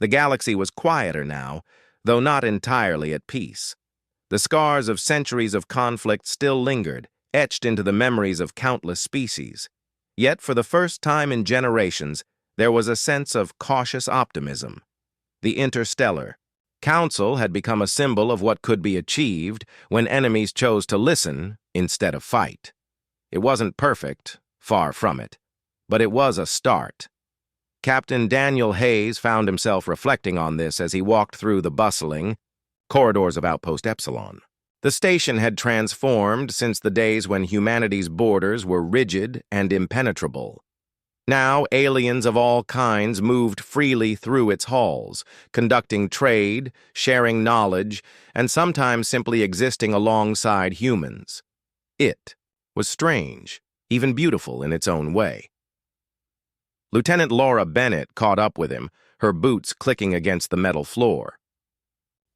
The galaxy was quieter now, though not entirely at peace. The scars of centuries of conflict still lingered, etched into the memories of countless species. Yet, for the first time in generations, there was a sense of cautious optimism. The Interstellar Council had become a symbol of what could be achieved when enemies chose to listen instead of fight. It wasn't perfect, far from it, but it was a start. Captain Daniel Hayes found himself reflecting on this as he walked through the bustling corridors of Outpost Epsilon. The station had transformed since the days when humanity's borders were rigid and impenetrable. Now, aliens of all kinds moved freely through its halls, conducting trade, sharing knowledge, and sometimes simply existing alongside humans. It was strange, even beautiful in its own way. Lieutenant Laura Bennett caught up with him, her boots clicking against the metal floor.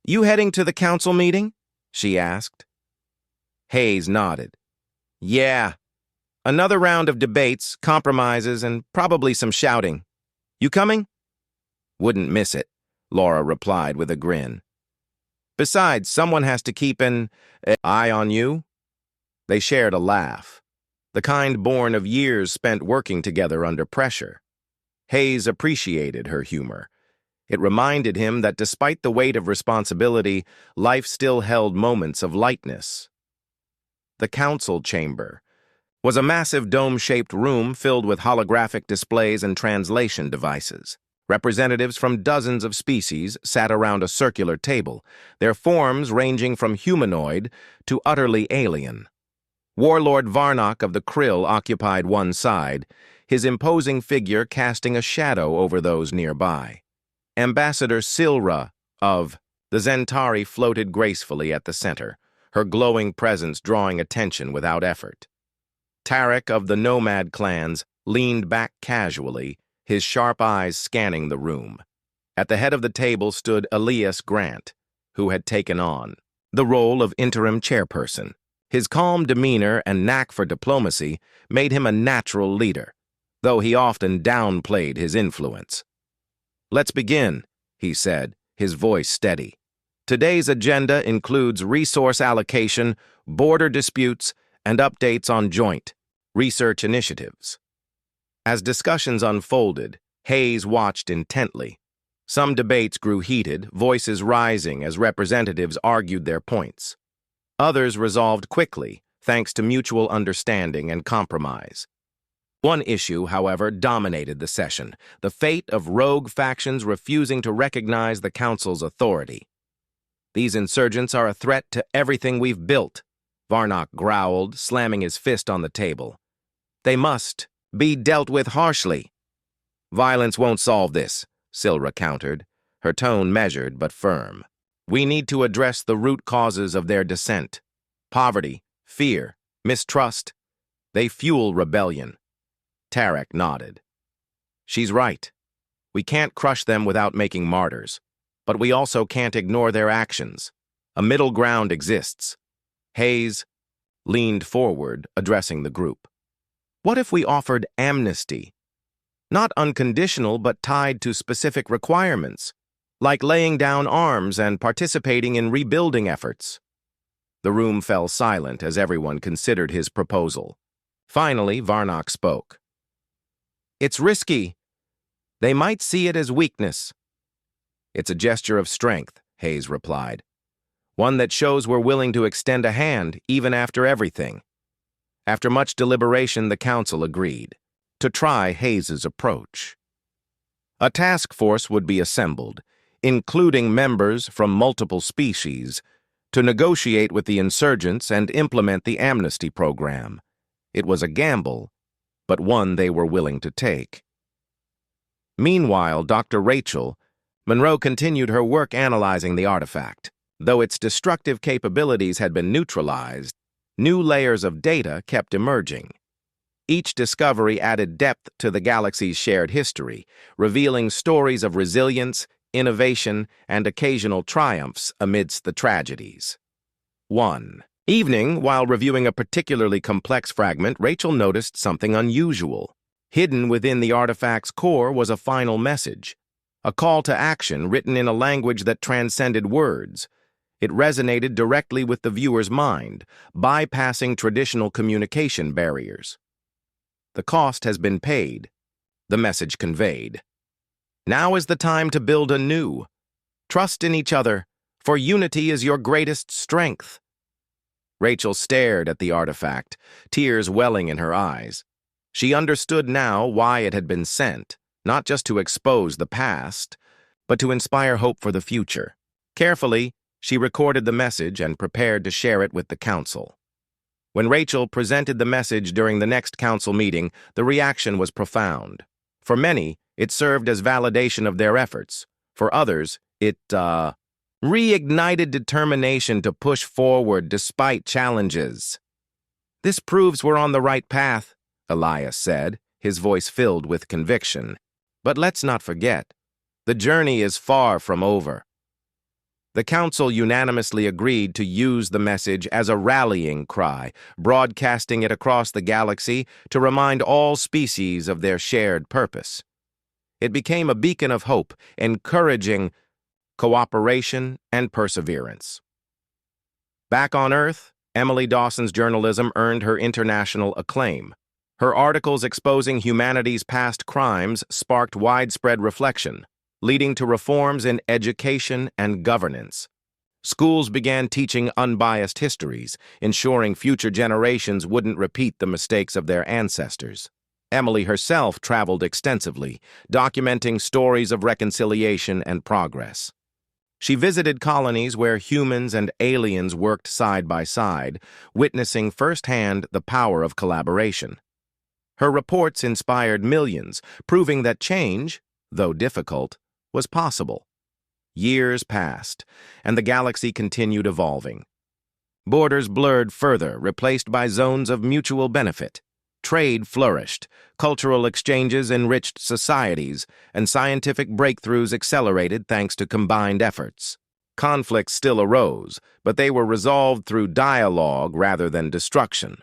"You heading to the council meeting?" she asked. Hayes nodded. "Yeah. Another round of debates, compromises, and probably some shouting. You coming?" "Wouldn't miss it," Laura replied with a grin. "Besides, someone has to keep an eye on you." They shared a laugh, the kind born of years spent working together under pressure. Hayes appreciated her humor. It reminded him that despite the weight of responsibility, life still held moments of lightness. The council chamber was a massive dome-shaped room filled with holographic displays and translation devices. Representatives from dozens of species sat around a circular table, their forms ranging from humanoid to utterly alien. Warlord Varnock of the Krill occupied one side, his imposing figure casting a shadow over those nearby. Ambassador Silra of the Zentari floated gracefully at the center, her glowing presence drawing attention without effort. Tarek of the Nomad clans leaned back casually, his sharp eyes scanning the room. At the head of the table stood Elias Grant, who had taken on the role of interim chairperson. His calm demeanor and knack for diplomacy made him a natural leader, though he often downplayed his influence. "Let's begin," he said, his voice steady. "Today's agenda includes resource allocation, border disputes, and updates on joint research initiatives." As discussions unfolded, Hayes watched intently. Some debates grew heated, voices rising as representatives argued their points. Others resolved quickly, thanks to mutual understanding and compromise. One issue, however, dominated the session, the fate of rogue factions refusing to recognize the Council's authority. "These insurgents are a threat to everything we've built," Varnock growled, slamming his fist on the table. "They must be dealt with harshly." "Violence won't solve this," Silra countered, her tone measured but firm. "We need to address the root causes of their descent. Poverty, fear, mistrust. They fuel rebellion." Tarek nodded. "She's right. We can't crush them without making martyrs, but we also can't ignore their actions. A middle ground exists." Hayes leaned forward, addressing the group. "What if we offered amnesty? Not unconditional, but tied to specific requirements, like laying down arms and participating in rebuilding efforts." The room fell silent as everyone considered his proposal. Finally, Varnock spoke. "It's risky. They might see it as weakness." "It's a gesture of strength," Hayes replied. "One that shows we're willing to extend a hand even after everything." After much deliberation, the council agreed to try Hayes's approach. A task force would be assembled, including members from multiple species, to negotiate with the insurgents and implement the amnesty program. It was a gamble, but one they were willing to take. Meanwhile, Dr. Rachel Monroe continued her work analyzing the artifact. Though its destructive capabilities had been neutralized, new layers of data kept emerging. Each discovery added depth to the galaxy's shared history, revealing stories of resilience, innovation, and occasional triumphs amidst the tragedies. 1. Evening, while reviewing a particularly complex fragment, Rachel noticed something unusual. Hidden within the artifact's core was a final message, a call to action written in a language that transcended words. It resonated directly with the viewer's mind, bypassing traditional communication barriers. The cost has been paid, the message conveyed. Now is the time to build anew. Trust in each other, for unity is your greatest strength. Rachel stared at the artifact, tears welling in her eyes. She understood now why it had been sent, not just to expose the past, but to inspire hope for the future. Carefully, she recorded the message and prepared to share it with the council. When Rachel presented the message during the next council meeting, the reaction was profound. For many, it served as validation of their efforts. For others, it reignited determination to push forward despite challenges. "This proves we're on the right path," Elias said, his voice filled with conviction. "But let's not forget, the journey is far from over." The council unanimously agreed to use the message as a rallying cry, broadcasting it across the galaxy to remind all species of their shared purpose. It became a beacon of hope, encouraging cooperation and perseverance. Back on Earth, Emily Dawson's journalism earned her international acclaim. Her articles exposing humanity's past crimes sparked widespread reflection, leading to reforms in education and governance. Schools began teaching unbiased histories, ensuring future generations wouldn't repeat the mistakes of their ancestors. Emily herself traveled extensively, documenting stories of reconciliation and progress. She visited colonies where humans and aliens worked side by side, witnessing firsthand the power of collaboration. Her reports inspired millions, proving that change, though difficult, was possible. Years passed, and the galaxy continued evolving. Borders blurred further, replaced by zones of mutual benefit. Trade flourished, cultural exchanges enriched societies, and scientific breakthroughs accelerated thanks to combined efforts. Conflicts still arose, but they were resolved through dialogue rather than destruction.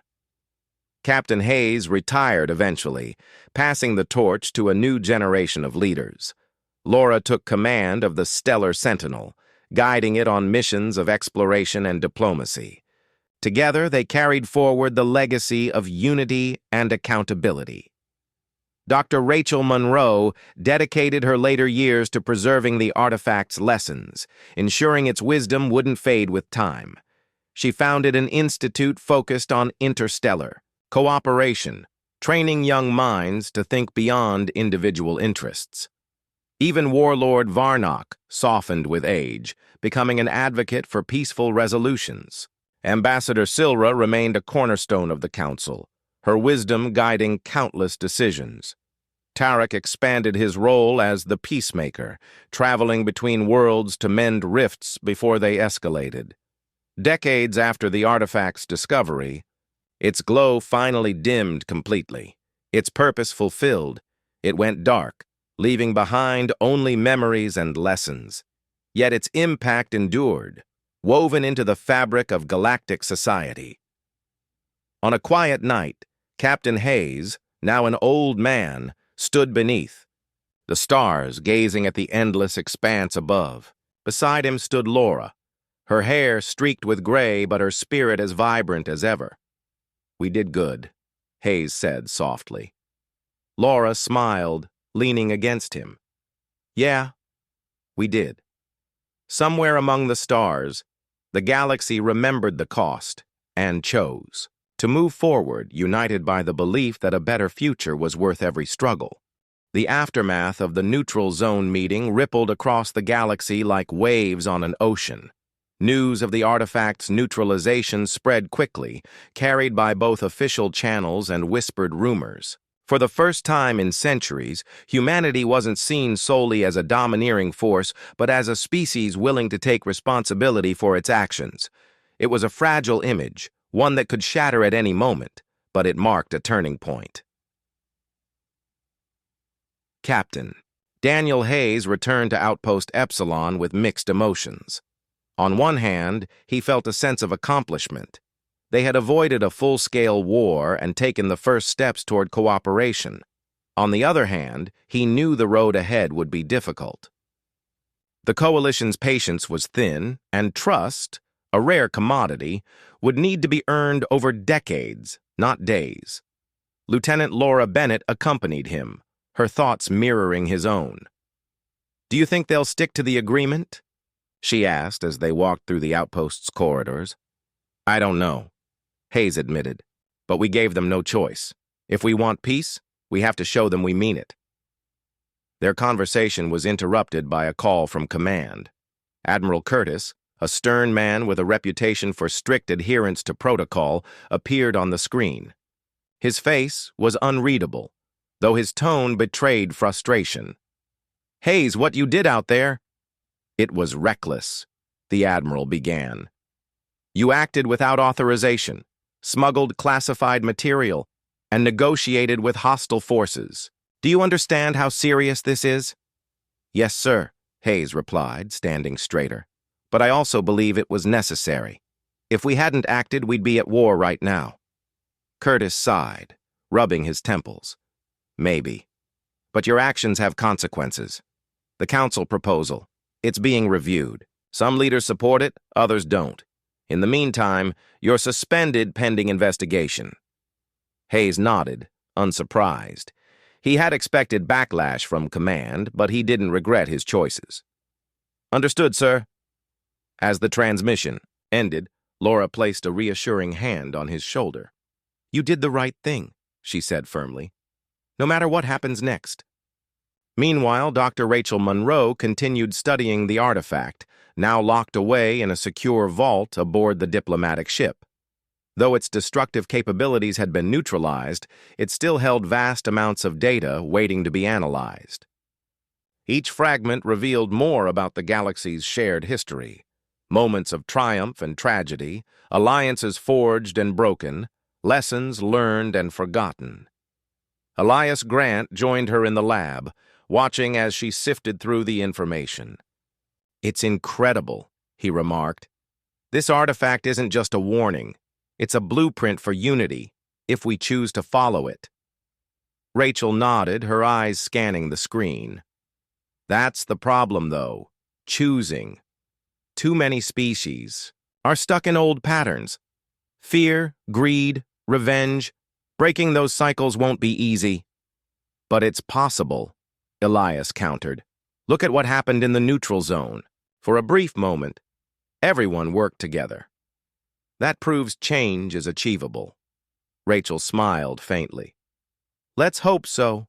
Captain Hayes retired eventually, passing the torch to a new generation of leaders. Laura took command of the Stellar Sentinel, guiding it on missions of exploration and diplomacy. Together, they carried forward the legacy of unity and accountability. Dr. Rachel Monroe dedicated her later years to preserving the artifact's lessons, ensuring its wisdom wouldn't fade with time. She founded an institute focused on interstellar cooperation, training young minds to think beyond individual interests. Even Warlord Varnock softened with age, becoming an advocate for peaceful resolutions. Ambassador Silra remained a cornerstone of the Council, her wisdom guiding countless decisions. Tarek expanded his role as the peacemaker, traveling between worlds to mend rifts before they escalated. Decades after the artifact's discovery, its glow finally dimmed completely. Its purpose fulfilled, it went dark, leaving behind only memories and lessons. Yet its impact endured, woven into the fabric of galactic society. On a quiet night, Captain Hayes, now an old man, stood beneath, the stars gazing at the endless expanse above. Beside him stood Laura, her hair streaked with gray but her spirit as vibrant as ever. "We did good," Hayes said softly. Laura smiled, leaning against him. "Yeah, we did." Somewhere among the stars, the galaxy remembered the cost and chose to move forward, united by the belief that a better future was worth every struggle. The aftermath of the neutral zone meeting rippled across the galaxy like waves on an ocean. News of the artifact's neutralization spread quickly, carried by both official channels and whispered rumors. For the first time in centuries, humanity wasn't seen solely as a domineering force, but as a species willing to take responsibility for its actions. It was a fragile image, one that could shatter at any moment, but it marked a turning point. Captain Daniel Hayes returned to Outpost Epsilon with mixed emotions. On one hand, he felt a sense of accomplishment. They had avoided a full-scale war and taken the first steps toward cooperation. On the other hand, he knew the road ahead would be difficult. The coalition's patience was thin, and trust, a rare commodity, would need to be earned over decades, not days. Lieutenant Laura Bennett accompanied him, her thoughts mirroring his own. "Do you think they'll stick to the agreement?" she asked as they walked through the outpost's corridors. "I don't know," Hayes admitted, "but we gave them no choice. If we want peace, we have to show them we mean it." Their conversation was interrupted by a call from command. Admiral Curtis, a stern man with a reputation for strict adherence to protocol, appeared on the screen. His face was unreadable, though his tone betrayed frustration. "Hayes, what you did out there?" "It was reckless," the Admiral began. "You acted without authorization, smuggled classified material, and negotiated with hostile forces. Do you understand how serious this is?" "Yes, sir," Hayes replied, standing straighter. "But I also believe it was necessary. If we hadn't acted, we'd be at war right now." Curtis sighed, rubbing his temples. "Maybe. But your actions have consequences. The council proposal, it's being reviewed. Some leaders support it, others don't. In the meantime, you're suspended pending investigation." Hayes nodded, unsurprised. He had expected backlash from command, but he didn't regret his choices. "Understood, sir." As the transmission ended, Laura placed a reassuring hand on his shoulder. "You did the right thing," she said firmly, "no matter what happens next." Meanwhile, Dr. Rachel Monroe continued studying the artifact, now locked away in a secure vault aboard the diplomatic ship. Though its destructive capabilities had been neutralized, it still held vast amounts of data waiting to be analyzed. Each fragment revealed more about the galaxy's shared history. Moments of triumph and tragedy, alliances forged and broken, lessons learned and forgotten. Elias Grant joined her in the lab, watching as she sifted through the information. "It's incredible," he remarked. "This artifact isn't just a warning. It's a blueprint for unity, if we choose to follow it." Rachel nodded, her eyes scanning the screen. "That's the problem, though. Choosing. Too many species are stuck in old patterns. Fear, greed, revenge. Breaking those cycles won't be easy." "But it's possible," Elias countered. "Look at what happened in the neutral zone. For a brief moment, everyone worked together. That proves change is achievable." Rachel smiled faintly. "Let's hope so."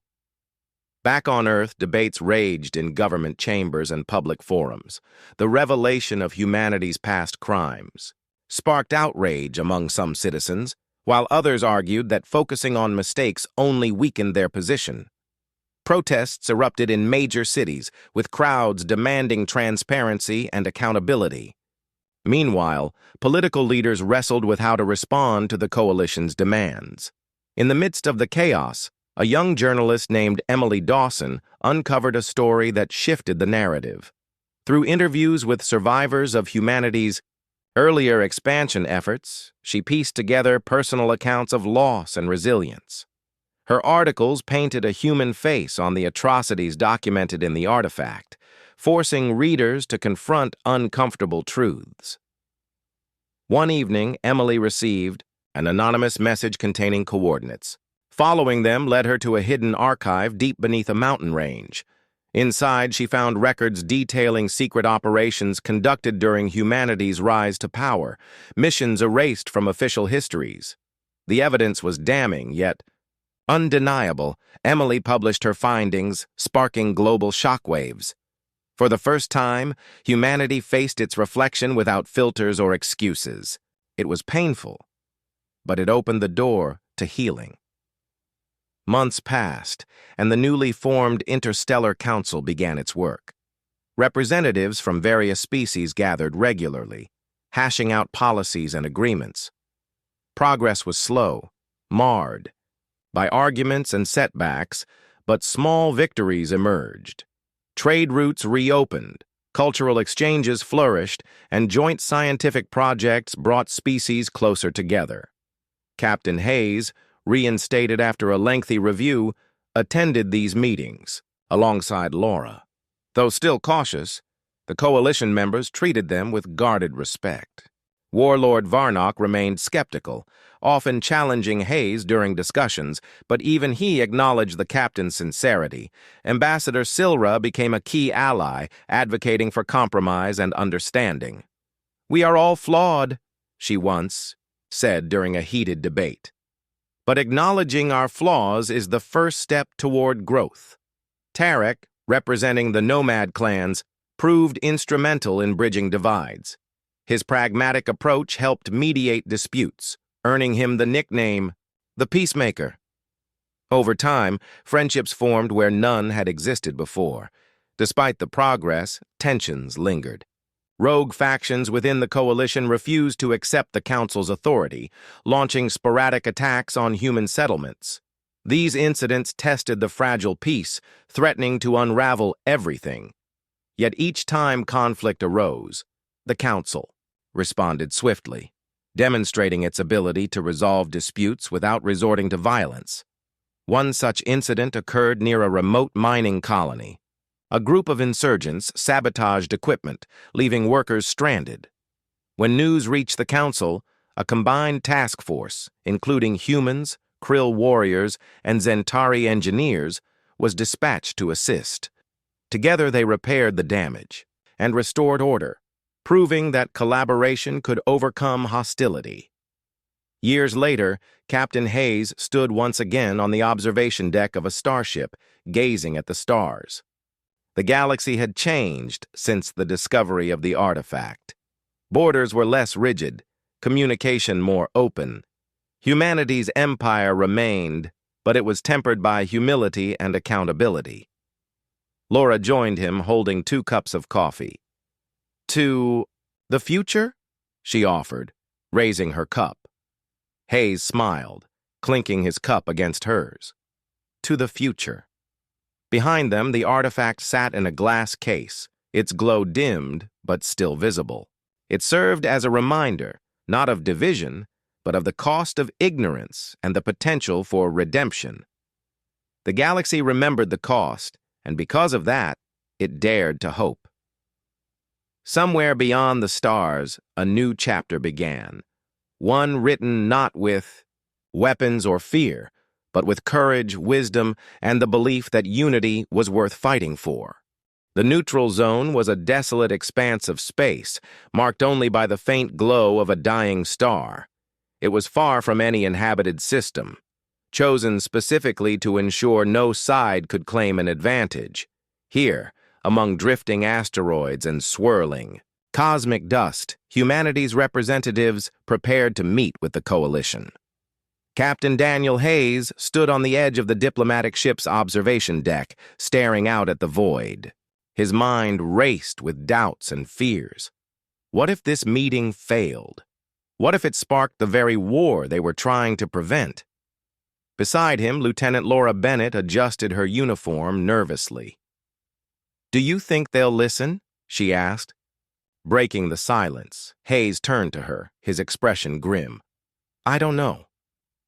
Back on Earth, debates raged in government chambers and public forums. The revelation of humanity's past crimes sparked outrage among some citizens, while others argued that focusing on mistakes only weakened their position. Protests erupted in major cities, with crowds demanding transparency and accountability. Meanwhile, political leaders wrestled with how to respond to the coalition's demands. In the midst of the chaos, a young journalist named Emily Dawson uncovered a story that shifted the narrative. Through interviews with survivors of humanity's earlier expansion efforts, she pieced together personal accounts of loss and resilience. Her articles painted a human face on the atrocities documented in the artifact, forcing readers to confront uncomfortable truths. One evening, Emily received an anonymous message containing coordinates. Following them led her to a hidden archive deep beneath a mountain range. Inside, she found records detailing secret operations conducted during humanity's rise to power, missions erased from official histories. The evidence was damning, yet undeniable. Emily published her findings, sparking global shockwaves. For the first time, humanity faced its reflection without filters or excuses. It was painful, but it opened the door to healing. Months passed, and the newly formed Interstellar Council began its work. Representatives from various species gathered regularly, hashing out policies and agreements. Progress was slow, marred by arguments and setbacks, but small victories emerged. Trade routes reopened, cultural exchanges flourished, and joint scientific projects brought species closer together. Captain Hayes, reinstated after a lengthy review, attended these meetings, alongside Laura. Though still cautious, The coalition members treated them with guarded respect. Warlord Varnock remained skeptical, often challenging Hayes during discussions, but even he acknowledged the captain's sincerity. Ambassador Silra became a key ally, advocating for compromise and understanding. "We are all flawed," she once said during a heated debate. "But acknowledging our flaws is the first step toward growth." Tarek, representing the nomad clans, proved instrumental in bridging divides. His pragmatic approach helped mediate disputes, earning him the nickname the Peacemaker. Over time, friendships formed where none had existed before. Despite the progress, tensions lingered. Rogue factions within the coalition refused to accept the council's authority, launching sporadic attacks on human settlements. These incidents tested the fragile peace, threatening to unravel everything. Yet each time conflict arose, the council responded swiftly, demonstrating its ability to resolve disputes without resorting to violence. One such incident occurred near a remote mining colony. A group of insurgents sabotaged equipment, leaving workers stranded. When news reached the council, a combined task force, including humans, Krill warriors, and Zentari engineers, was dispatched to assist. Together they repaired the damage and restored order, proving that collaboration could overcome hostility. Years later, Captain Hayes stood once again on the observation deck of a starship, gazing at the stars. The galaxy had changed since the discovery of the artifact. Borders were less rigid, communication more open. Humanity's empire remained, but it was tempered by humility and accountability. Laura joined him, holding 2 cups of coffee. "To the future?" she offered, raising her cup. Hayes smiled, clinking his cup against hers. "To the future." Behind them, the artifact sat in a glass case, its glow dimmed but still visible. It served as a reminder, not of division, but of the cost of ignorance and the potential for redemption. The galaxy remembered the cost, and because of that, it dared to hope. Somewhere beyond the stars, a new chapter began, one written not with weapons or fear, but with courage, wisdom, and the belief that unity was worth fighting for. The neutral zone was a desolate expanse of space, marked only by the faint glow of a dying star. It was far from any inhabited system, chosen specifically to ensure no side could claim an advantage. Here, among drifting asteroids and swirling cosmic dust, humanity's representatives prepared to meet with the coalition. Captain Daniel Hayes stood on the edge of the diplomatic ship's observation deck, staring out at the void. His mind raced with doubts and fears. What if this meeting failed? What if it sparked the very war they were trying to prevent? Beside him, Lieutenant Laura Bennett adjusted her uniform nervously. "Do you think they'll listen?" she asked. Breaking the silence, Hayes turned to her, his expression grim. "I don't know,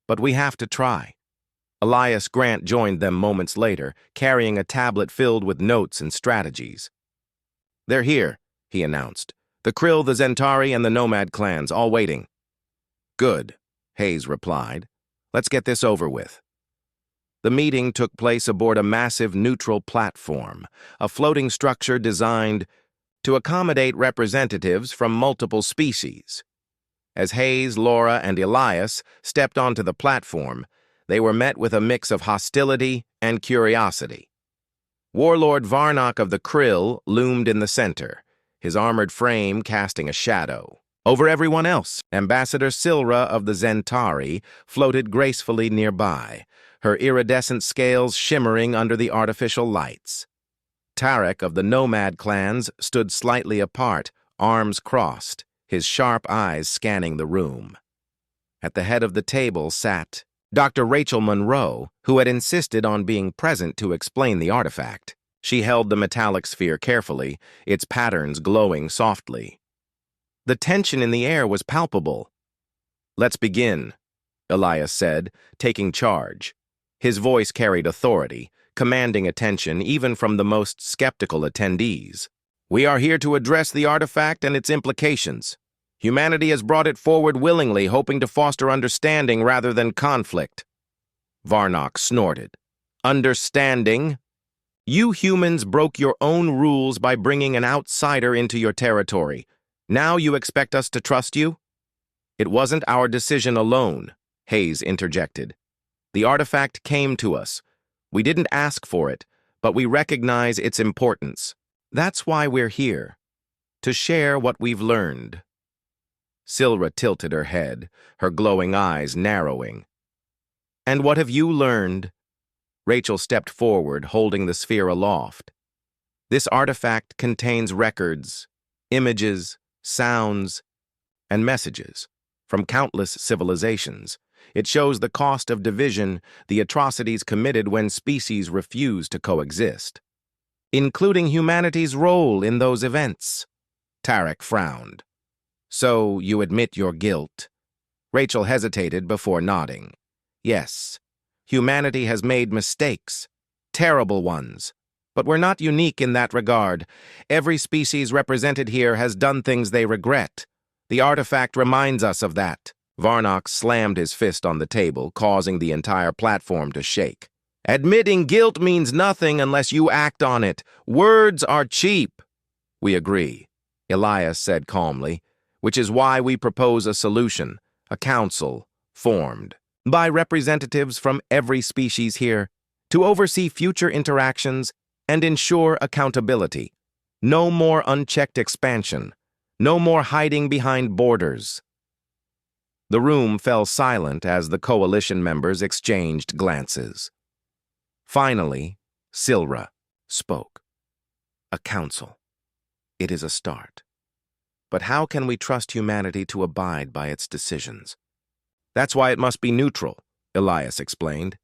but we have to try." Elias Grant joined them moments later, carrying a tablet filled with notes and strategies. "They're here," he announced. "The Krill, the Zentari, and the Nomad clans, all waiting." "Good," Hayes replied. "Let's get this over with." The meeting took place aboard a massive neutral platform, a floating structure designed to accommodate representatives from multiple species. As Hayes, Laura, and Elias stepped onto the platform, they were met with a mix of hostility and curiosity. Warlord Varnock of the Krill loomed in the center, his armored frame casting a shadow. Over everyone else, Ambassador Silra of the Zentari floated gracefully nearby, her iridescent scales shimmering under the artificial lights. Tarek of the Nomad clans stood slightly apart, arms crossed, his sharp eyes scanning the room. At the head of the table sat Dr. Rachel Monroe, who had insisted on being present to explain the artifact. She held the metallic sphere carefully, its patterns glowing softly. The tension in the air was palpable. "Let's begin," Elias said, taking charge. His voice carried authority, commanding attention even from the most skeptical attendees. We are here to address the artifact and its implications. Humanity has brought it forward willingly, hoping to foster understanding rather than conflict. Varnock snorted. Understanding? You humans broke your own rules by bringing an outsider into your territory. Now you expect us to trust you? It wasn't our decision alone, Hayes interjected. The artifact came to us. We didn't ask for it, but we recognize its importance. That's why we're here, to share what we've learned. Silra tilted her head, her glowing eyes narrowing. And what have you learned? Rachel stepped forward, holding the sphere aloft. This artifact contains records, images, sounds, and messages from countless civilizations. It shows the cost of division, the atrocities committed when species refuse to coexist, including humanity's role in those events. Tarek frowned. So you admit your guilt? Rachel hesitated before nodding. Yes, humanity has made mistakes, terrible ones. But we're not unique in that regard. Every species represented here has done things they regret. The artifact reminds us of that. Varnock slammed his fist on the table, causing the entire platform to shake. Admitting guilt means nothing unless you act on it. Words are cheap. We agree, Elias said calmly, which is why we propose a solution, a council, formed by representatives from every species here, to oversee future interactions and ensure accountability. No more unchecked expansion. No more hiding behind borders. The room fell silent as the coalition members exchanged glances. Finally, Silra spoke. A council. It is a start. But how can we trust humanity to abide by its decisions? That's why it must be neutral, Elias explained.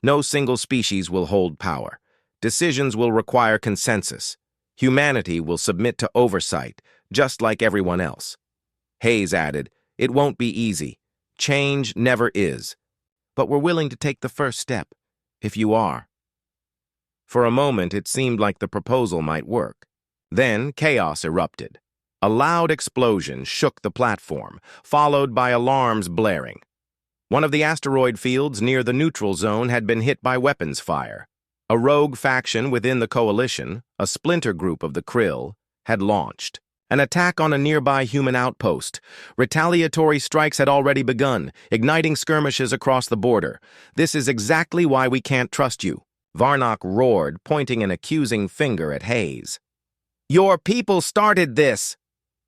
No single species will hold power. Decisions will require consensus. Humanity will submit to oversight, just like everyone else. Hayes added, it won't be easy. Change never is. But we're willing to take the first step, if you are. For a moment, it seemed like the proposal might work. Then chaos erupted. A loud explosion shook the platform, followed by alarms blaring. One of the asteroid fields near the neutral zone had been hit by weapons fire. A rogue faction within the coalition, a splinter group of the Krill, had launched an attack on a nearby human outpost. Retaliatory strikes had already begun, igniting skirmishes across the border. This is exactly why we can't trust you, Varnock roared, pointing an accusing finger at Hayes. Your people started this.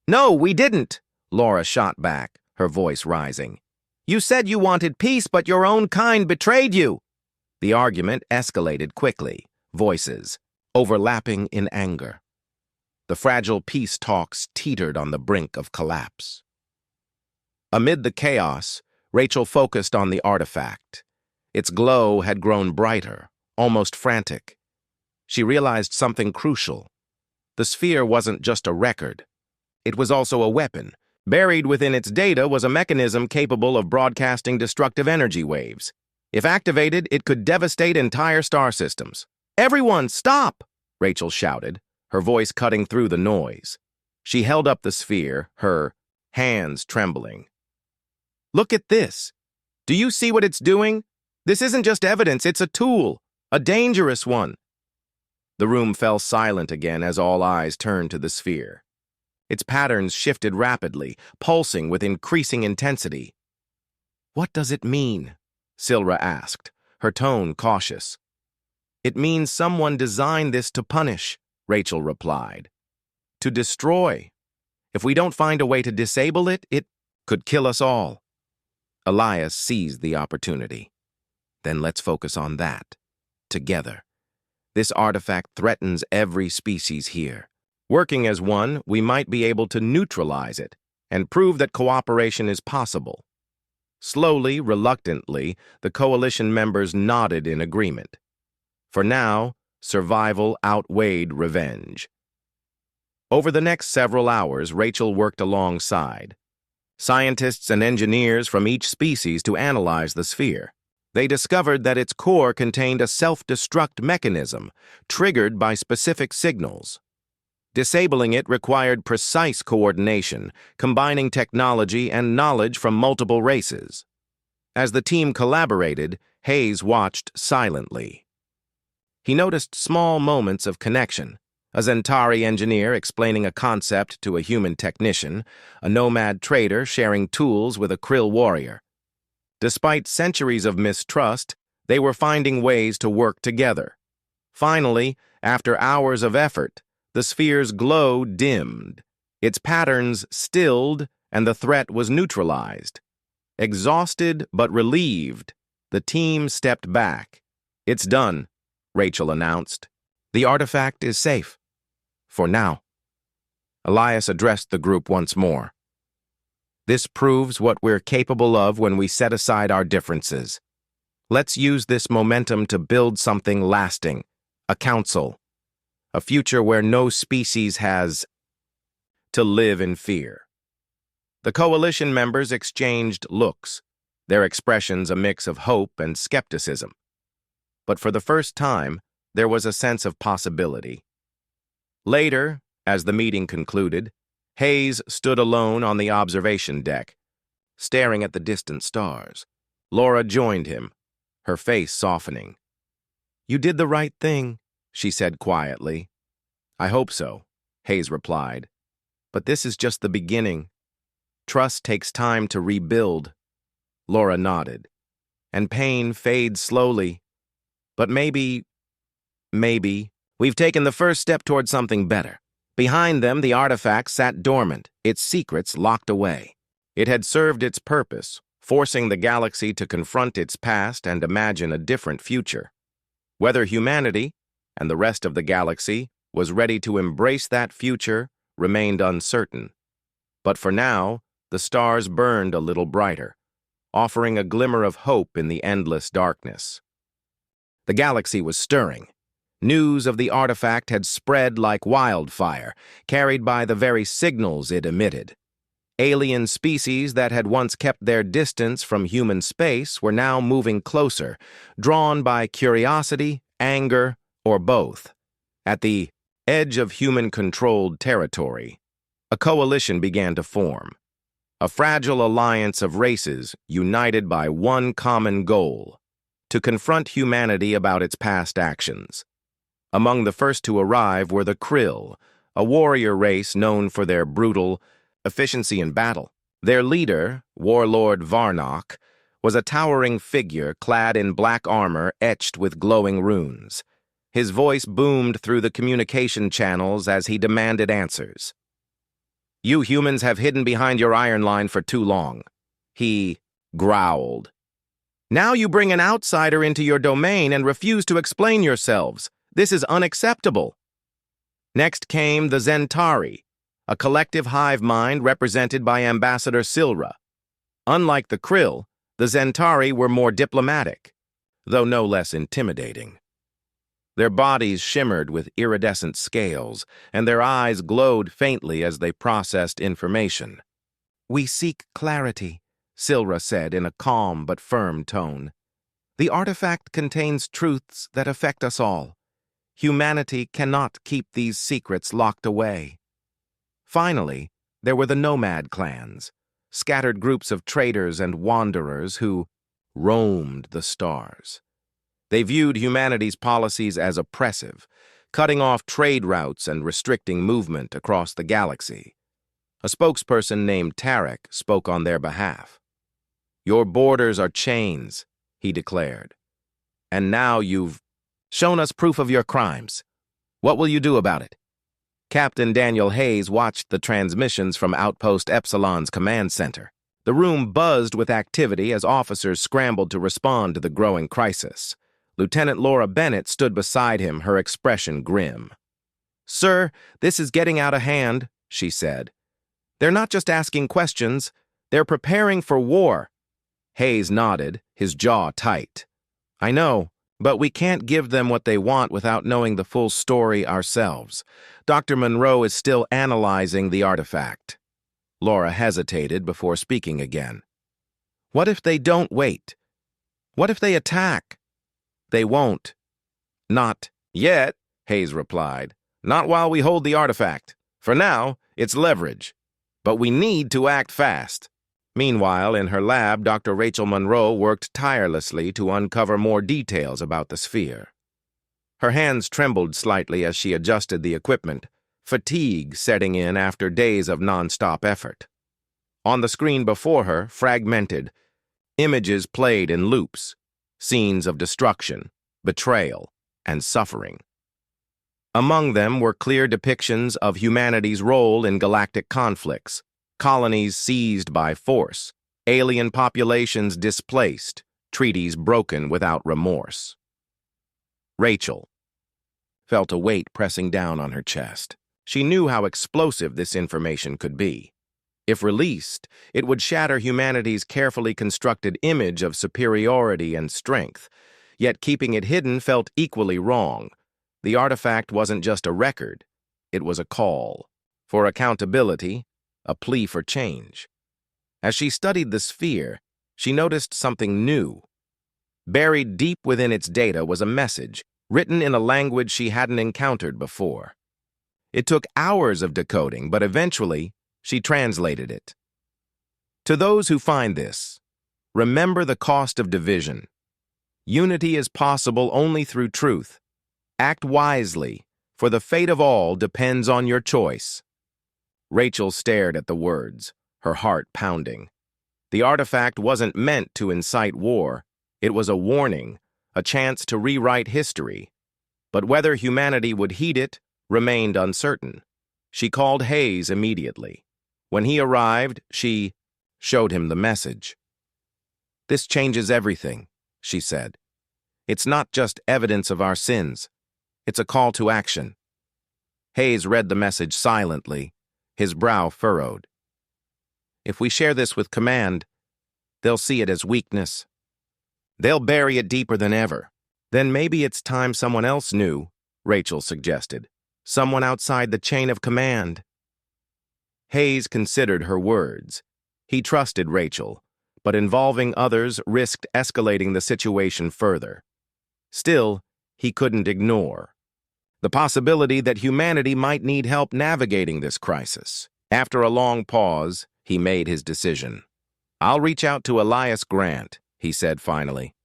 No, we didn't, Laura shot back, her voice rising. You said you wanted peace, but your own kind betrayed you. The argument escalated quickly, voices overlapping in anger. The fragile peace talks teetered on the brink of collapse. Amid the chaos, Rachel focused on the artifact. Its glow had grown brighter, almost frantic. She realized something crucial. The sphere wasn't just a record. It was also a weapon. Buried within its data was a mechanism capable of broadcasting destructive energy waves. If activated, it could devastate entire star systems. Everyone, stop! Rachel shouted, her voice cutting through the noise. She held up the sphere, her hands trembling. Look at this. Do you see what it's doing? This isn't just evidence, it's a tool, a dangerous one. The room fell silent again as all eyes turned to the sphere. Its patterns shifted rapidly, pulsing with increasing intensity. What does it mean? Silra asked, her tone cautious. It means someone designed this to punish, Rachel replied. To destroy. If we don't find a way to disable it, it could kill us all. Elias seized the opportunity. Then let's focus on that. Together. This artifact threatens every species here. Working as one, we might be able to neutralize it and prove that cooperation is possible. Slowly, reluctantly, the coalition members nodded in agreement. For now, survival outweighed revenge. Over the next several hours, Rachel worked alongside scientists and engineers from each species to analyze the sphere. They discovered that its core contained a self-destruct mechanism triggered by specific signals. Disabling it required precise coordination, combining technology and knowledge from multiple races. As the team collaborated, Hayes watched silently. He noticed small moments of connection: a Zentari engineer explaining a concept to a human technician, a nomad trader sharing tools with a Krill warrior. Despite centuries of mistrust, they were finding ways to work together. Finally, after hours of effort, the sphere's glow dimmed, its patterns stilled, and the threat was neutralized. Exhausted but relieved, the team stepped back. "It's done," Rachel announced. "The artifact is safe. For now." Elias addressed the group once more. "This proves what we're capable of when we set aside our differences. Let's use this momentum to build something lasting, a council, a future where no species has to live in fear." The coalition members exchanged looks, their expressions a mix of hope and skepticism. But for the first time, there was a sense of possibility. Later, as the meeting concluded, Hayes stood alone on the observation deck, staring at the distant stars. Laura joined him, her face softening. "You did the right thing," she said quietly. "I hope so," Hayes replied. "But this is just the beginning. Trust takes time to rebuild." Laura nodded. "And pain fades slowly. But maybe we've taken the first step toward something better." Behind them, the artifact sat dormant, its secrets locked away. It had served its purpose, forcing the galaxy to confront its past and imagine a different future. Whether humanity, and the rest of the galaxy, was ready to embrace that future remained uncertain. But for now, the stars burned a little brighter, offering a glimmer of hope in the endless darkness. The galaxy was stirring. News of the artifact had spread like wildfire, carried by the very signals it emitted. Alien species that had once kept their distance from human space were now moving closer, drawn by curiosity, anger, or both. At the edge of human-controlled territory, a coalition began to form. A fragile alliance of races united by one common goal: to confront humanity about its past actions. Among the first to arrive were the Krill, a warrior race known for their brutal efficiency in battle. Their leader, Warlord Varnock, was a towering figure clad in black armor etched with glowing runes. His voice boomed through the communication channels as he demanded answers. "You humans have hidden behind your iron line for too long," he growled. "Now you bring an outsider into your domain and refuse to explain yourselves. This is unacceptable." Next came the Zentari, a collective hive mind represented by Ambassador Silra. Unlike the Krill, the Zentari were more diplomatic, though no less intimidating. Their bodies shimmered with iridescent scales, and their eyes glowed faintly as they processed information. "We seek clarity," Silra said in a calm but firm tone. "The artifact contains truths that affect us all. Humanity cannot keep these secrets locked away." Finally, there were the nomad clans, scattered groups of traders and wanderers who roamed the stars. They viewed humanity's policies as oppressive, cutting off trade routes and restricting movement across the galaxy. A spokesperson named Tarek spoke on their behalf. "Your borders are chains," he declared. "And now you've shown us proof of your crimes. What will you do about it?" Captain Daniel Hayes watched the transmissions from Outpost Epsilon's command center. The room buzzed with activity as officers scrambled to respond to the growing crisis. Lieutenant Laura Bennett stood beside him, her expression grim. "Sir, this is getting out of hand," she said. "They're not just asking questions, they're preparing for war." Hayes nodded, his jaw tight. "I know, but we can't give them what they want without knowing the full story ourselves. Dr. Monroe is still analyzing the artifact." Laura hesitated before speaking again. "What if they don't wait? What if they attack?" "They won't." "Not yet," Hayes replied. Not while we hold the artifact. For now, it's leverage. But we need to act fast. Meanwhile, in her lab, Dr. Rachel Monroe worked tirelessly to uncover more details about the sphere. Her hands trembled slightly as she adjusted the equipment, fatigue setting in after days of non-stop effort. On the screen before her, fragmented, images played in loops, scenes of destruction, betrayal, and suffering. Among them were clear depictions of humanity's role in galactic conflicts, colonies seized by force, alien populations displaced, treaties broken without remorse. Rachel felt a weight pressing down on her chest. She knew how explosive this information could be. If released, it would shatter humanity's carefully constructed image of superiority and strength. Yet keeping it hidden felt equally wrong. The artifact wasn't just a record. It was a call for accountability, a plea for change. As she studied the sphere, she noticed something new. Buried deep within its data was a message, written in a language she hadn't encountered before. It took hours of decoding, but eventually, she translated it. To those who find this, remember the cost of division. Unity is possible only through truth. Act wisely, for the fate of all depends on your choice. Rachel stared at the words, her heart pounding. The artifact wasn't meant to incite war. It was a warning, a chance to rewrite history. But whether humanity would heed it remained uncertain. She called Hayes immediately. When he arrived, she showed him the message. "This changes everything," she said. "It's not just evidence of our sins. It's a call to action." Hayes read the message silently, his brow furrowed. "If we share this with command, they'll see it as weakness. They'll bury it deeper than ever. Then maybe it's time someone else knew," Rachel suggested. "Someone outside the chain of command." Hayes considered her words. He trusted Rachel, but involving others risked escalating the situation further. Still, he couldn't ignore the possibility that humanity might need help navigating this crisis. After a long pause, he made his decision. "I'll reach out to Elias Grant," he said finally.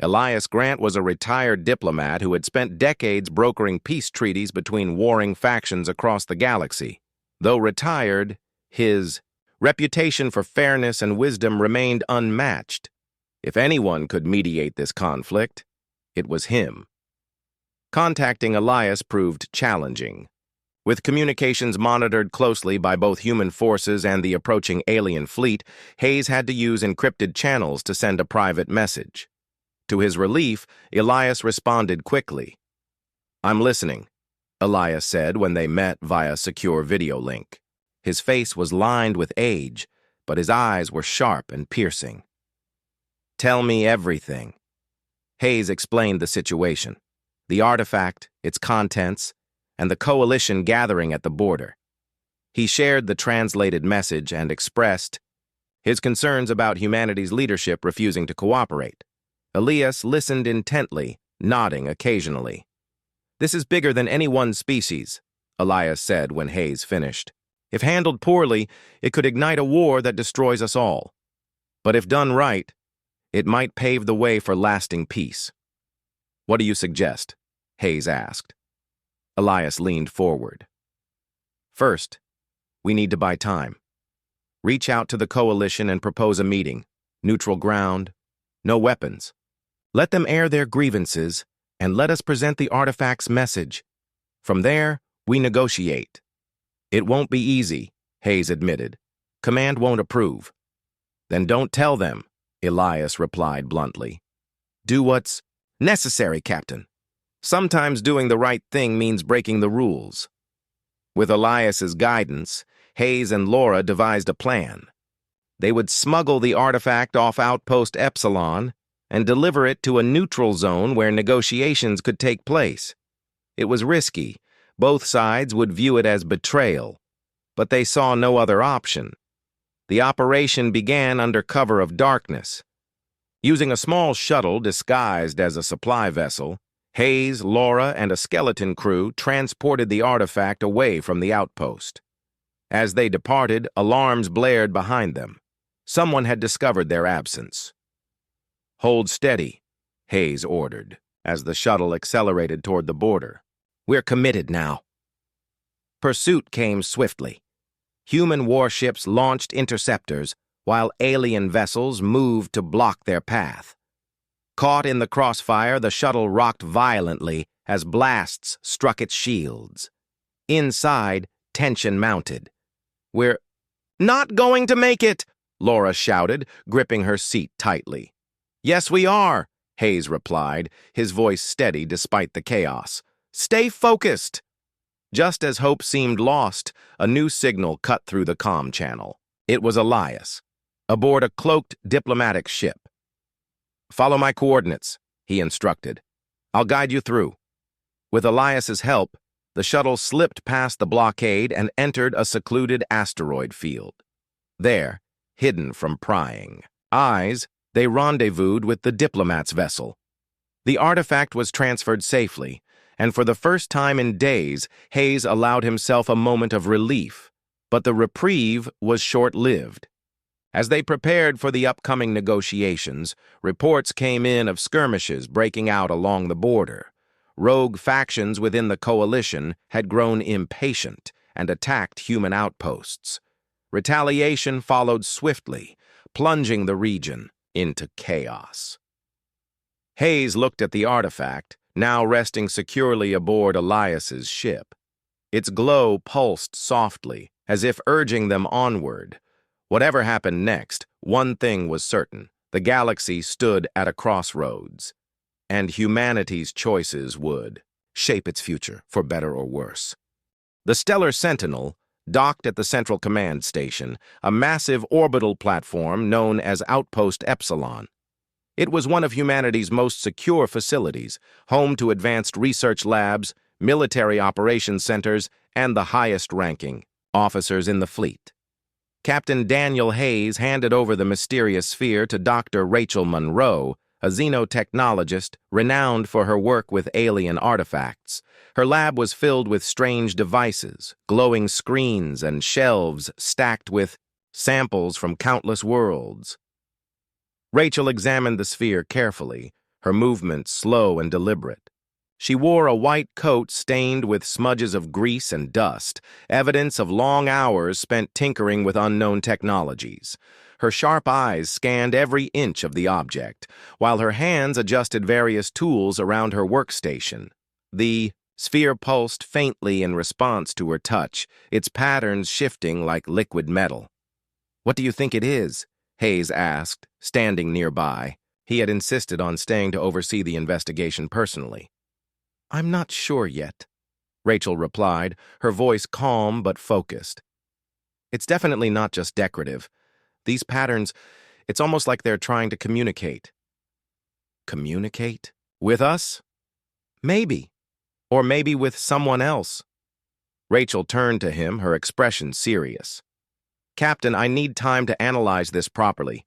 Elias Grant was a retired diplomat who had spent decades brokering peace treaties between warring factions across the galaxy. Though retired, his reputation for fairness and wisdom remained unmatched. If anyone could mediate this conflict, it was him. Contacting Elias proved challenging. With communications monitored closely by both human forces and the approaching alien fleet, Hayes had to use encrypted channels to send a private message. To his relief, Elias responded quickly. "I'm listening," Elias said when they met via secure video link. His face was lined with age, but his eyes were sharp and piercing. "Tell me everything." Hayes explained the situation, the artifact, its contents, and the coalition gathering at the border. He shared the translated message and expressed his concerns about humanity's leadership refusing to cooperate. Elias listened intently, nodding occasionally. "This is bigger than any one species," Elias said when Hayes finished. "If handled poorly, it could ignite a war that destroys us all. But if done right, it might pave the way for lasting peace." "What do you suggest?" Hayes asked. Elias leaned forward. "First, we need to buy time. Reach out to the coalition and propose a meeting. Neutral ground, no weapons. Let them air their grievances, and let us present the artifact's message. From there, we negotiate." "It won't be easy," Hayes admitted. "Command won't approve." "Then don't tell them," Elias replied bluntly. "Do what's necessary, Captain. Sometimes doing the right thing means breaking the rules." With Elias's guidance, Hayes and Laura devised a plan. They would smuggle the artifact off Outpost Epsilon and deliver it to a neutral zone where negotiations could take place. It was risky. Both sides would view it as betrayal, but they saw no other option. The operation began under cover of darkness. Using a small shuttle disguised as a supply vessel, Hayes, Laura, and a skeleton crew transported the artifact away from the outpost. As they departed, alarms blared behind them. Someone had discovered their absence. "Hold steady," Hayes ordered, as the shuttle accelerated toward the border. "We're committed now." Pursuit came swiftly. Human warships launched interceptors, while alien vessels moved to block their path. Caught in the crossfire, the shuttle rocked violently as blasts struck its shields. Inside, tension mounted. "We're not going to make it," Laura shouted, gripping her seat tightly. "Yes, we are," Hayes replied, his voice steady despite the chaos. "Stay focused." Just as hope seemed lost, a new signal cut through the comm channel. It was Elias, aboard a cloaked diplomatic ship. "Follow my coordinates," he instructed. "I'll guide you through." With Elias's help, the shuttle slipped past the blockade and entered a secluded asteroid field. There, hidden from prying eyes, they rendezvoused with the diplomat's vessel. The artifact was transferred safely, and for the first time in days, Hayes allowed himself a moment of relief, but the reprieve was short-lived. As they prepared for the upcoming negotiations, reports came in of skirmishes breaking out along the border. Rogue factions within the coalition had grown impatient and attacked human outposts. Retaliation followed swiftly, plunging the region into chaos. Hayes looked at the artifact, now resting securely aboard Elias's ship. Its glow pulsed softly, as if urging them onward. Whatever happened next, one thing was certain: the galaxy stood at a crossroads, and humanity's choices would shape its future, for better or worse. The Stellar Sentinel docked at the Central Command Station, a massive orbital platform known as Outpost Epsilon. It was one of humanity's most secure facilities, home to advanced research labs, military operations centers, and the highest-ranking officers in the fleet. Captain Daniel Hayes handed over the mysterious sphere to Dr. Rachel Monroe, a xenotechnologist renowned for her work with alien artifacts. Her lab was filled with strange devices, glowing screens, and shelves stacked with samples from countless worlds. Rachel examined the sphere carefully, her movements slow and deliberate. She wore a white coat stained with smudges of grease and dust, evidence of long hours spent tinkering with unknown technologies. Her sharp eyes scanned every inch of the object, while her hands adjusted various tools around her workstation. The sphere pulsed faintly in response to her touch, its patterns shifting like liquid metal. "What do you think it is?" Hayes asked, standing nearby. He had insisted on staying to oversee the investigation personally. "I'm not sure yet," Rachel replied, her voice calm but focused. "It's definitely not just decorative. These patterns, it's almost like they're trying to communicate." "Communicate? With us?" "Maybe. Or maybe with someone else." Rachel turned to him, her expression serious. "Captain, I need time to analyze this properly.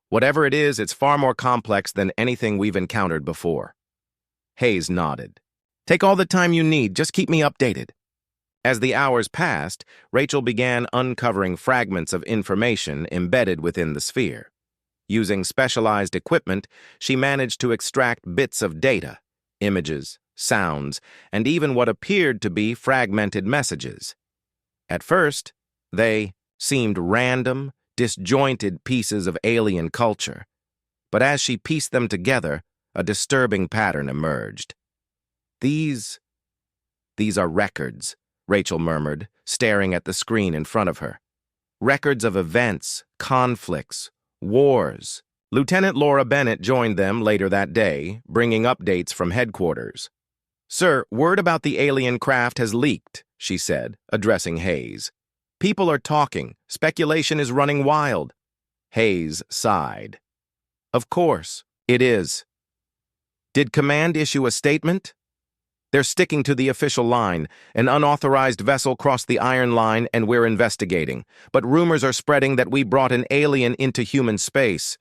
Whatever it is, it's far more complex than anything we've encountered before." Hayes nodded. "Take all the time you need, just keep me updated." As the hours passed, Rachel began uncovering fragments of information embedded within the sphere. Using specialized equipment, she managed to extract bits of data, images, sounds, and even what appeared to be fragmented messages. At first, they seemed random, disjointed pieces of alien culture, but as she pieced them together, a disturbing pattern emerged. These are records," Rachel murmured, staring at the screen in front of her. "Records of events, conflicts, wars." Lieutenant Laura Bennett joined them later that day, bringing updates from headquarters. "Sir, word about the alien craft has leaked," she said, addressing Hayes. "People are talking. Speculation is running wild." Hayes sighed. "Of course, it is." "Did Command issue a statement?" "They're sticking to the official line. An unauthorized vessel crossed the Iron Line and we're investigating. But rumors are spreading that we brought an alien into human space.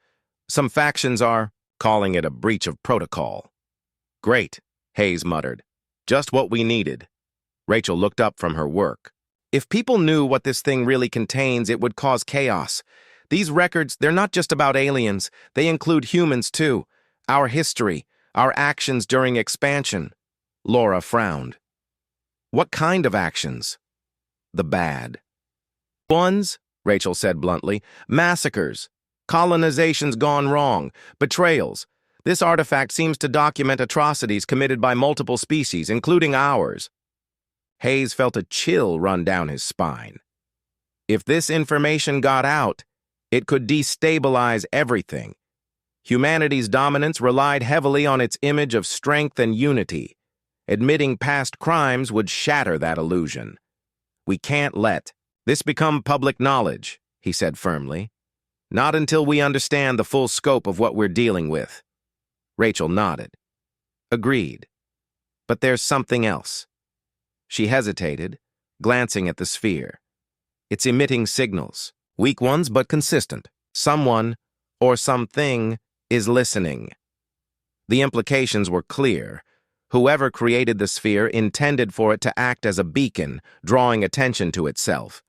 Some factions are calling it a breach of protocol." "Great. Hayes muttered. Just what we needed. Rachel looked up from her work. If people knew what this thing really contains, it would cause chaos. These records, they're not just about aliens. They include humans, too. Our history, our actions during expansion. Laura frowned. What kind of actions? The bad ones, Rachel said bluntly. Massacres, colonizations gone wrong, betrayals. This artifact seems to document atrocities committed by multiple species, including ours. Hayes felt a chill run down his spine. If this information got out, it could destabilize everything. Humanity's dominance relied heavily on its image of strength and unity. Admitting past crimes would shatter that illusion. We can't let this become public knowledge, he said firmly. Not until we understand the full scope of what we're dealing with. Rachel nodded. Agreed. But there's something else. She hesitated, glancing at the sphere. It's emitting signals, weak ones but consistent. Someone, or something, is listening. The implications were clear. Whoever created the sphere intended for it to act as a beacon, drawing attention to itself.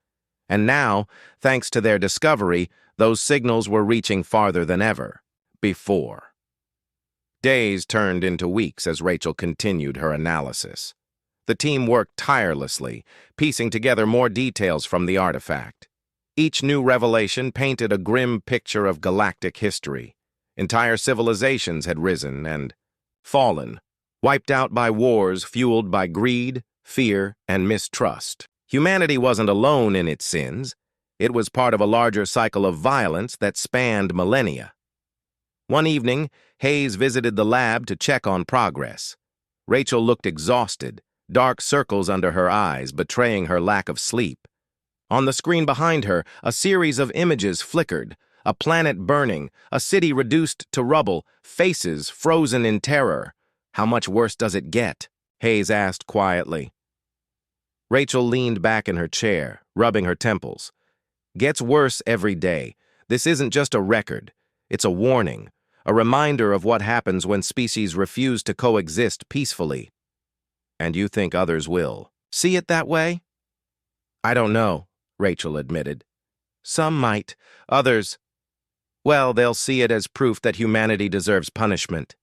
And now, thanks to their discovery, those signals were reaching farther than ever before. Days turned into weeks as Rachel continued her analysis. The team worked tirelessly, piecing together more details from the artifact. Each new revelation painted a grim picture of galactic history. Entire civilizations had risen and fallen, wiped out by wars fueled by greed, fear, and mistrust. Humanity wasn't alone in its sins. It was part of a larger cycle of violence that spanned millennia. One evening, Hayes visited the lab to check on progress. Rachel looked exhausted, dark circles under her eyes betraying her lack of sleep. On the screen behind her, a series of images flickered, a planet burning, a city reduced to rubble, faces frozen in terror. How much worse does it get? Hayes asked quietly. Rachel leaned back in her chair, rubbing her temples. Gets worse every day. This isn't just a record. It's a warning, a reminder of what happens when species refuse to coexist peacefully. And you think others will see it that way? I don't know, Rachel admitted. Some might. Others, well, they'll see it as proof that humanity deserves punishment.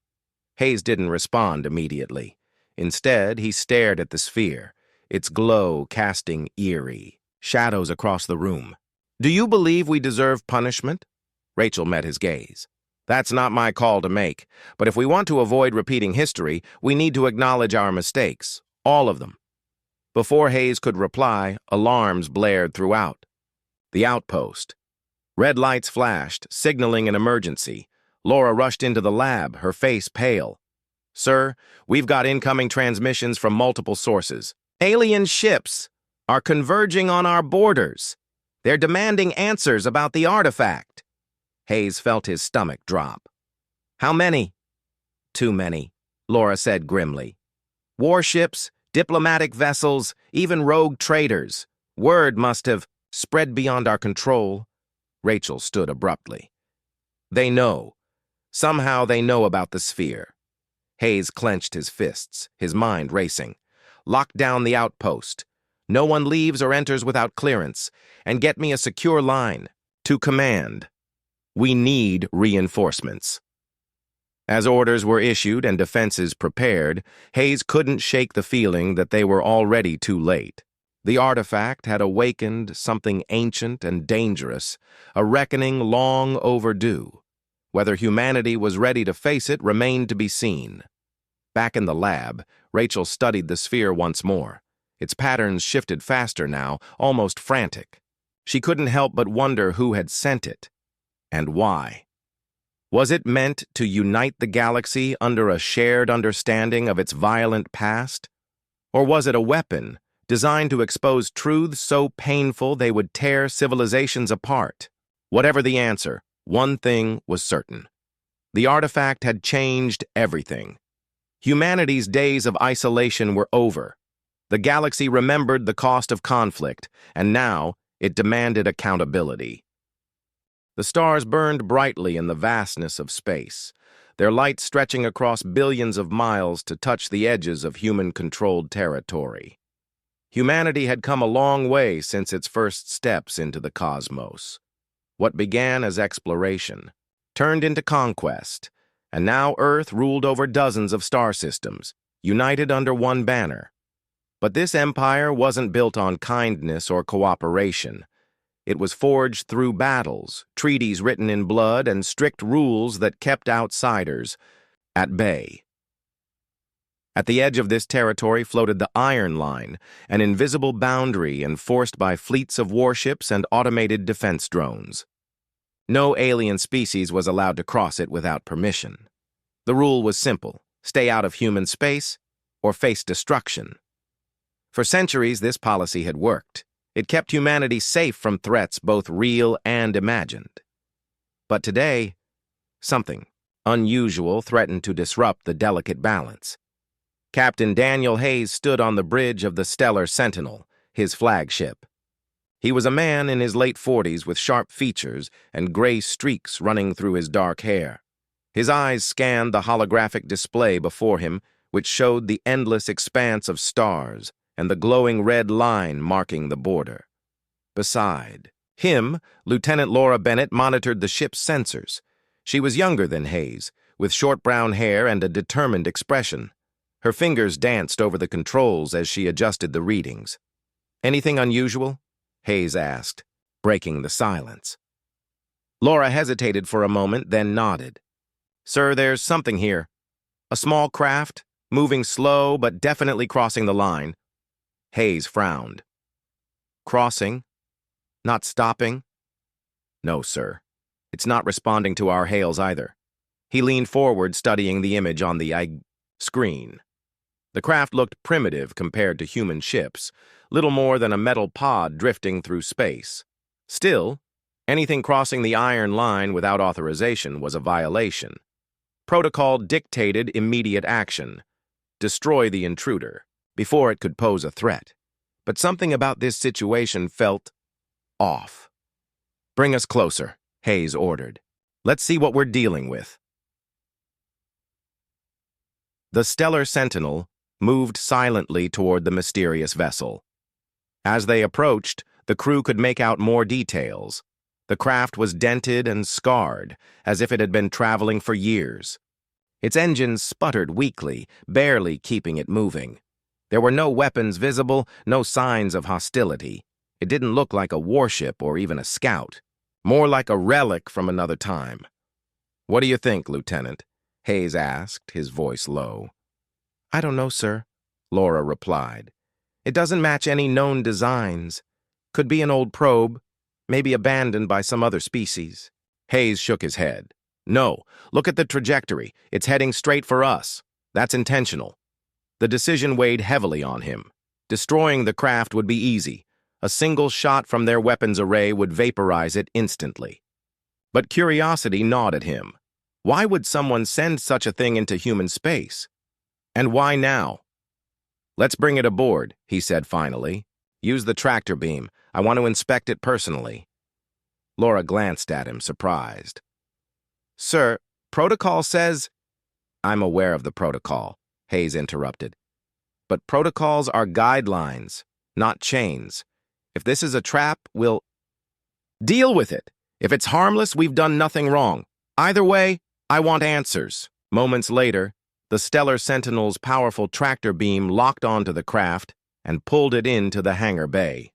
Hayes didn't respond immediately. Instead, he stared at the sphere, its glow casting eerie shadows across the room. Do you believe we deserve punishment? Rachel met his gaze. That's not my call to make, but if we want to avoid repeating history, we need to acknowledge our mistakes, all of them. Before Hayes could reply, alarms blared throughout. The outpost. Red lights flashed, signaling an emergency. Laura rushed into the lab, her face pale. Sir, we've got incoming transmissions from multiple sources. Alien ships are converging on our borders. They're demanding answers about the artifact. Hayes felt his stomach drop. How many? Too many, Laura said grimly. Warships, diplomatic vessels, even rogue traders. Word must have spread beyond our control. Rachel stood abruptly. They know. Somehow they know about the sphere. Hayes clenched his fists, his mind racing. Lock down the outpost. No one leaves or enters without clearance. And get me a secure line. To command. We need reinforcements. As orders were issued and defenses prepared, Hayes couldn't shake the feeling that they were already too late. The artifact had awakened something ancient and dangerous, a reckoning long overdue. Whether humanity was ready to face it remained to be seen. Back in the lab, Rachel studied the sphere once more. Its patterns shifted faster now, almost frantic. She couldn't help but wonder who had sent it, and why. Was it meant to unite the galaxy under a shared understanding of its violent past? Or was it a weapon designed to expose truths so painful they would tear civilizations apart? Whatever the answer, one thing was certain. The artifact had changed everything. Humanity's days of isolation were over. The galaxy remembered the cost of conflict, and now it demanded accountability. The stars burned brightly in the vastness of space, their light stretching across billions of miles to touch the edges of human-controlled territory. Humanity had come a long way since its first steps into the cosmos. What began as exploration turned into conquest, and now Earth ruled over dozens of star systems, united under one banner. But this empire wasn't built on kindness or cooperation. It was forged through battles, treaties written in blood, and strict rules that kept outsiders at bay. At the edge of this territory floated the Iron Line, an invisible boundary enforced by fleets of warships and automated defense drones. No alien species was allowed to cross it without permission. The rule was simple: stay out of human space or face destruction. For centuries, this policy had worked. It kept humanity safe from threats both real and imagined. But today, something unusual threatened to disrupt the delicate balance. Captain Daniel Hayes stood on the bridge of the Stellar Sentinel, his flagship. He was a man in his late 40s with sharp features and gray streaks running through his dark hair. His eyes scanned the holographic display before him, which showed the endless expanse of stars and the glowing red line marking the border. Beside him, Lieutenant Laura Bennett monitored the ship's sensors. She was younger than Hayes, with short brown hair and a determined expression. Her fingers danced over the controls as she adjusted the readings. "Anything unusual?" Hayes asked, breaking the silence. Laura hesitated for a moment, then nodded. "Sir, there's something here. A small craft, moving slow but definitely crossing the line." Hayes frowned. "Crossing? Not stopping?" "No, sir. It's not responding to our hails either." He leaned forward, studying the image on the screen. The craft looked primitive compared to human ships, little more than a metal pod drifting through space. Still, anything crossing the Iron Line without authorization was a violation. Protocol dictated immediate action: destroy the intruder before it could pose a threat. But something about this situation felt off. "Bring us closer," Hayes ordered. "Let's see what we're dealing with." The Stellar Sentinel moved silently toward the mysterious vessel. As they approached, the crew could make out more details. The craft was dented and scarred, as if it had been traveling for years. Its engines sputtered weakly, barely keeping it moving. There were no weapons visible, no signs of hostility. It didn't look like a warship or even a scout, more like a relic from another time. "What do you think, Lieutenant?" Hayes asked, his voice low. "I don't know, sir," Laura replied. "It doesn't match any known designs. Could be an old probe, maybe abandoned by some other species." Hayes shook his head. "No, look at the trajectory. It's heading straight for us. That's intentional." The decision weighed heavily on him. Destroying the craft would be easy. A single shot from their weapons array would vaporize it instantly. But curiosity gnawed at him. Why would someone send such a thing into human space? And why now? "Let's bring it aboard," he said finally. "Use the tractor beam. I want to inspect it personally." Laura glanced at him, surprised. "Sir, protocol says—" "I'm aware of the protocol," Hayes interrupted. "But protocols are guidelines, not chains. If this is a trap, we'll deal with it. If it's harmless, we've done nothing wrong. Either way, I want answers." Moments later, the Stellar Sentinel's powerful tractor beam locked onto the craft and pulled it into the hangar bay.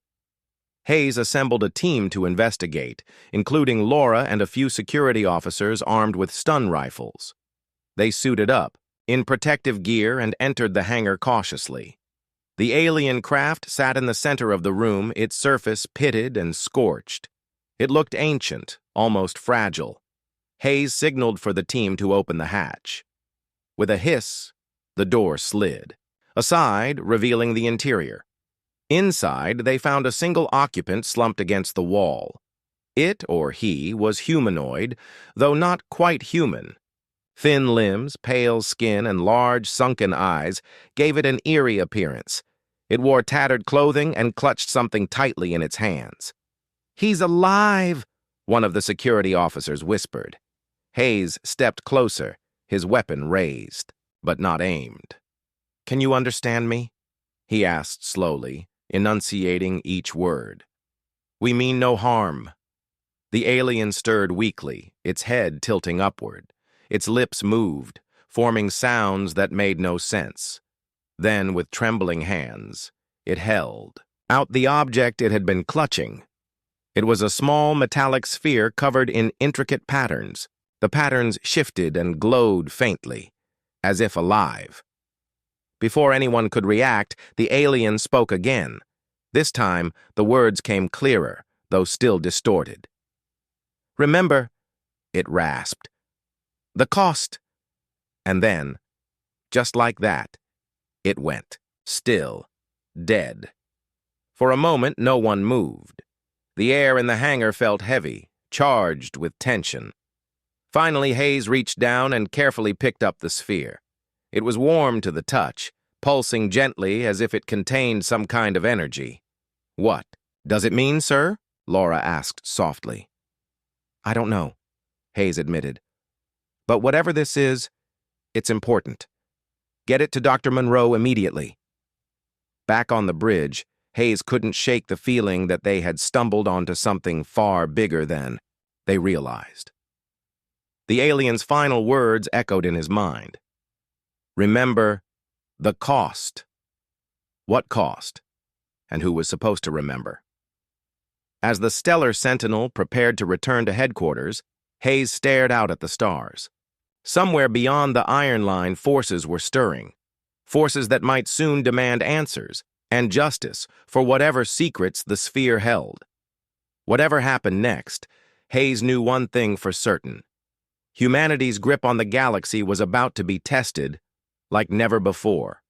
Hayes assembled a team to investigate, including Laura and a few security officers armed with stun rifles. They suited up, in protective gear, and entered the hangar cautiously. The alien craft sat in the center of the room, its surface pitted and scorched. It looked ancient, almost fragile. Hayes signaled for the team to open the hatch. With a hiss, the door slid aside, revealing the interior. Inside, they found a single occupant slumped against the wall. It, or he, was humanoid, though not quite human. Thin limbs, pale skin, and large, sunken eyes gave it an eerie appearance. It wore tattered clothing and clutched something tightly in its hands. "He's alive!" one of the security officers whispered. Hayes stepped closer, his weapon raised, but not aimed. "Can you understand me?" he asked slowly, enunciating each word. "We mean no harm." The alien stirred weakly, its head tilting upward. Its lips moved, forming sounds that made no sense. Then, with trembling hands, it held out the object it had been clutching. It was a small metallic sphere covered in intricate patterns. The patterns shifted and glowed faintly, as if alive. Before anyone could react, the alien spoke again. This time, the words came clearer, though still distorted. "Remember," it rasped, "the cost." And then, just like that, it went, still, dead. For a moment, no one moved. The air in the hangar felt heavy, charged with tension. Finally, Hayes reached down and carefully picked up the sphere. It was warm to the touch, pulsing gently as if it contained some kind of energy. "What does it mean, sir?" Laura asked softly. "I don't know," Hayes admitted. "But whatever this is, it's important. Get it to Dr. Monroe immediately." Back on the bridge, Hayes couldn't shake the feeling that they had stumbled onto something far bigger than they realized. The alien's final words echoed in his mind. "Remember the cost." What cost? And who was supposed to remember? As the stellar sentinel prepared to return to headquarters, Hayes stared out at the stars. Somewhere beyond the Iron Line, forces were stirring. Forces that might soon demand answers and justice for whatever secrets the sphere held. Whatever happened next, Hayes knew one thing for certain. Humanity's grip on the galaxy was about to be tested like never before.